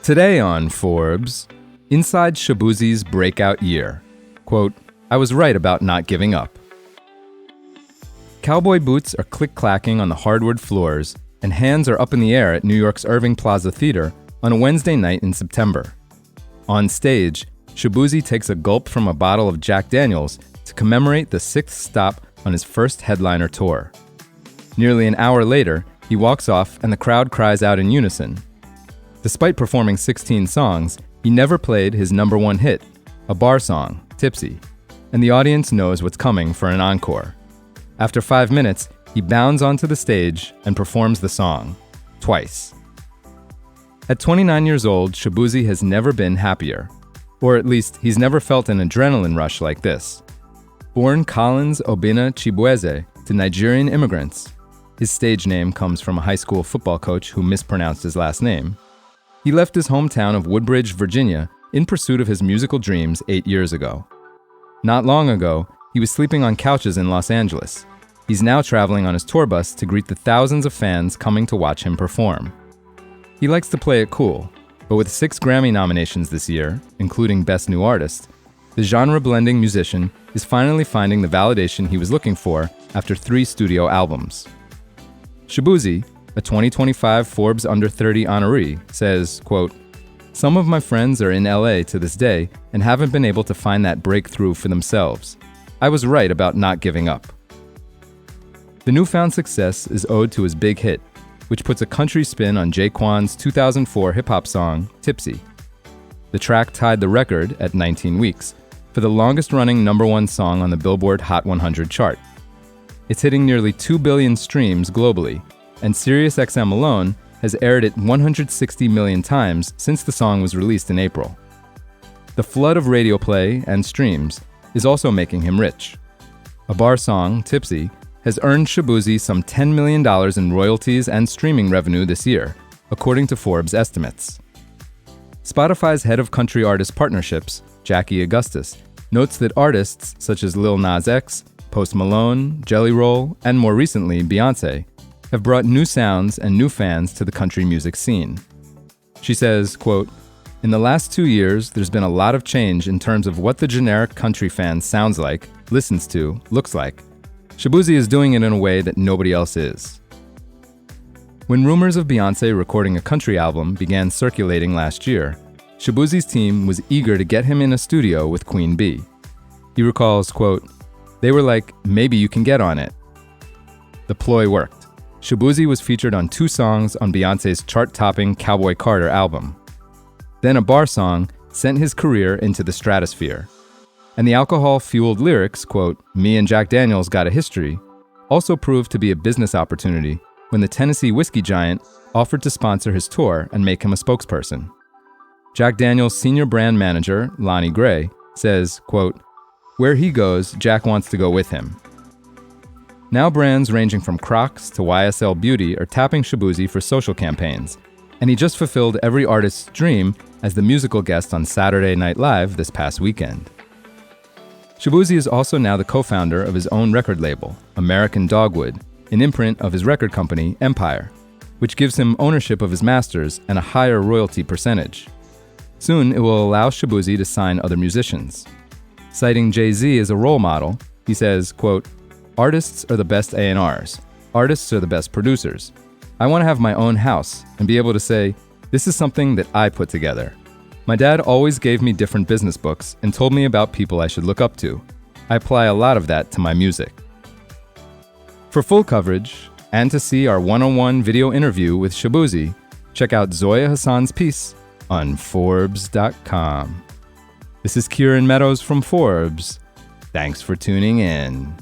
Today on Forbes, inside Shaboozey's breakout year. Quote, I was right about not giving up. Cowboy boots are click-clacking on the hardwood floors, and hands are up in the air at New York's Irving Plaza Theater on a Wednesday night in September. On stage, Shaboozey takes a gulp from a bottle of Jack Daniels to commemorate the 6th stop on his first headliner tour. Nearly an hour later, he walks off and the crowd cries out in unison. Despite performing 16 songs, he never played his number one hit, a bar song, Tipsy, and the audience knows what's coming for an encore. After 5 minutes, he bounds onto the stage and performs the song, twice. At 29 years old, Shaboozey has never been happier, or at least he's never felt an adrenaline rush like this. Born Collins Obinna Chibueze to Nigerian immigrants, his stage name comes from a high school football coach who mispronounced his last name. He left his hometown of Woodbridge, Virginia, in pursuit of his musical dreams 8 years ago. Not long ago, he was sleeping on couches in Los Angeles. He's now traveling on his tour bus to greet the thousands of fans coming to watch him perform. He likes to play it cool, but with 6 Grammy nominations this year, including Best New Artist, the genre-blending musician is finally finding the validation he was looking for after 3 studio albums. Shaboozey, a 2025 Forbes Under 30 honoree, says, quote, some of my friends are in LA to this day and haven't been able to find that breakthrough for themselves. I was right about not giving up. The newfound success is owed to his big hit, which puts a country spin on Jaquan's 2004 hip-hop song, Tipsy. The track tied the record at 19 weeks for the longest-running #1 song on the Billboard Hot 100 chart. It's hitting nearly 2 billion streams globally, and SiriusXM alone has aired it 160 million times since the song was released in April. The flood of radio play and streams is also making him rich. A bar song, Tipsy, has earned Shaboozey some $10 million in royalties and streaming revenue this year, according to Forbes estimates. Spotify's head of country artist partnerships, Jackie Augustus, notes that artists such as Lil Nas X, Post Malone, Jelly Roll, and more recently Beyoncé, have brought new sounds and new fans to the country music scene. She says, quote, in the last 2 years, there's been a lot of change in terms of what the generic country fan sounds like, listens to, looks like. Shaboozey is doing it in a way that nobody else is. When rumors of Beyoncé recording a country album began circulating last year, Shaboozey's team was eager to get him in a studio with Queen Bee. He recalls, quote, they were like, maybe you can get on it. The ploy worked. Shaboozey was featured on 2 songs on Beyoncé's chart-topping Cowboy Carter album. Then a bar song sent his career into the stratosphere. And the alcohol-fueled lyrics, quote, me and Jack Daniels got a history, also proved to be a business opportunity when the Tennessee whiskey giant offered to sponsor his tour and make him a spokesperson. Jack Daniels' senior brand manager, Lonnie Gray, says, quote, where he goes, Jack wants to go with him. Now brands ranging from Crocs to YSL Beauty are tapping Shaboozey for social campaigns, and he just fulfilled every artist's dream as the musical guest on Saturday Night Live this past weekend. Shaboozey is also now the co-founder of his own record label, American Dogwood, an imprint of his record company, Empire, which gives him ownership of his masters and a higher royalty percentage. Soon, it will allow Shaboozey to sign other musicians. Citing Jay-Z as a role model, he says, quote, artists are the best A&Rs. Artists are the best producers. I want to have my own house and be able to say, this is something that I put together. My dad always gave me different business books and told me about people I should look up to. I apply a lot of that to my music. For full coverage, and to see our one-on-one video interview with Shaboozey, check out Zoya Hassan's piece on Forbes.com. This is Kieran Meadows from Forbes. Thanks for tuning in.